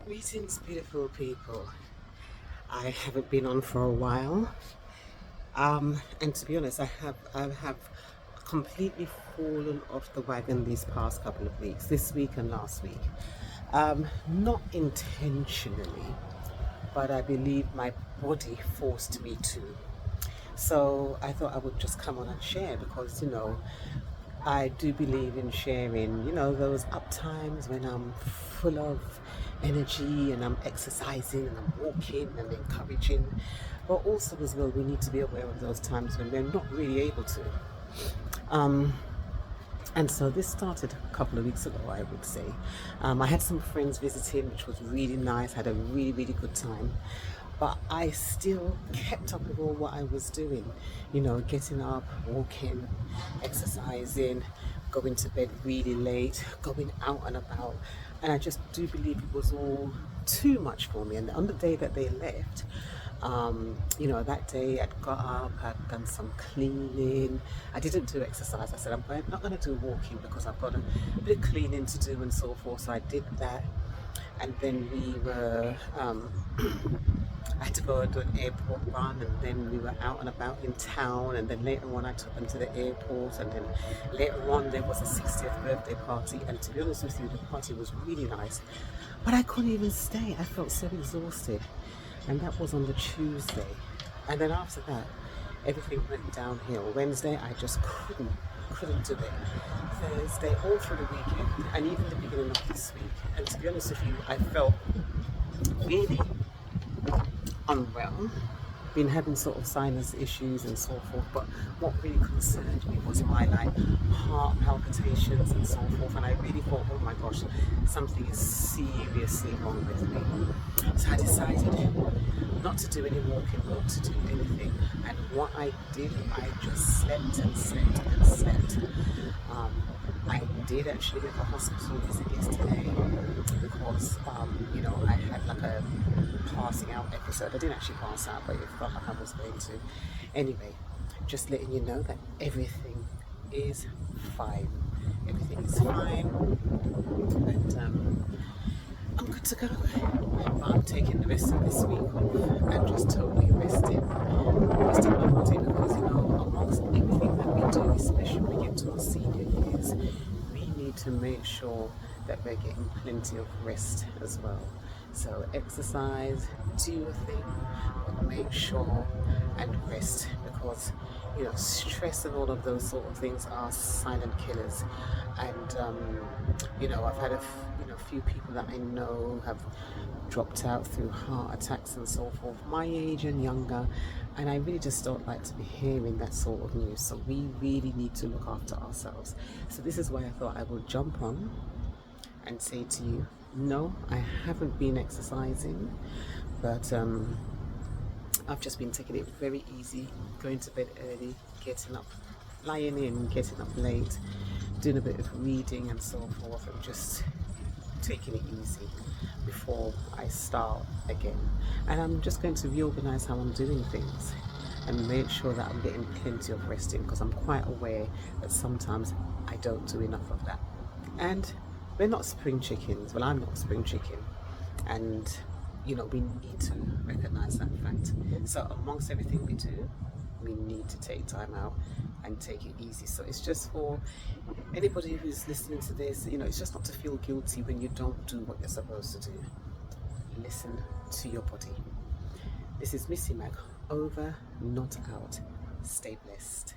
Greetings, beautiful people. I haven't been on for a while, and to be honest, I have completely fallen off the wagon these past couple of weeks, this week and last week. Not intentionally, but I believe my body forced me to. So I thought I would just come on and share because I do believe in sharing, those up times when I'm full of energy and I'm exercising and I'm walking and encouraging. But also, as well, we need to be aware of those times when we're not really able to. Um, and so this started a couple of weeks ago, I would say. I had some friends visiting, which was really nice, had a really, really good time. But I still kept up with all what I was doing, getting up, walking, exercising, going to bed really late, going out and about. And I just do believe it was all too much for me. And on the day that they left, that day I'd got up, I'd done some cleaning. I didn't do exercise. I said, not going to do walking because I've got a bit of cleaning to do and so forth. So I did that. And then we were, I had to go to an airport run, and then we were out and about in town. And then later on, I took them to the airport. And then later on, there was a 60th birthday party. And to be honest with you, the party was really nice. But I couldn't even stay. I felt so exhausted. And that was on the Tuesday. And then after that, everything went downhill. Wednesday, I just couldn't do it. Thursday, all through the weekend, and even the beginning of this week. And to be honest with you, I felt really unwell. Been having sort of sinus issues and so forth, but what really concerned me was my heart palpitations and so forth, and I really thought, oh my gosh, something is seriously wrong with me. So I decided not to do any walking, not to do anything, and what I did, I just slept and slept and slept. I did actually get a hospital visit yesterday because, I had like a passing out episode. I didn't actually pass out, but it felt like I was going to. Anyway, just letting you know that everything is fine. Everything is fine, and I'm good to go. But I'm taking the rest of this week off and just totally resting my body because, amongst everything that we do, especially when we get to our senior years, we need to make sure that we're getting plenty of rest as well. So exercise, do your thing, but make sure and rest because stress and all of those sort of things are silent killers. And I've had a few people that I know have dropped out through heart attacks and so forth, my age and younger, and I really just don't like to be hearing that sort of news. So we really need to look after ourselves. So this is why I thought I would jump on and say to you, no, I haven't been exercising, but I've just been taking it very easy, going to bed early, getting up, lying in, getting up late, doing a bit of reading and so forth, and just taking it easy before I start again. And I'm just going to reorganize how I'm doing things and make sure that I'm getting plenty of resting because I'm quite aware that sometimes I don't do enough of that. And we're not spring chickens. Well, I'm not spring chicken. And we need to recognize that fact. So amongst everything we do, we need to take time out and take it easy. So it's just for anybody who's listening to this, it's just not to feel guilty when you don't do what you're supposed to do. Listen to your body. This is Missy Mac, over, not out. Stay blessed.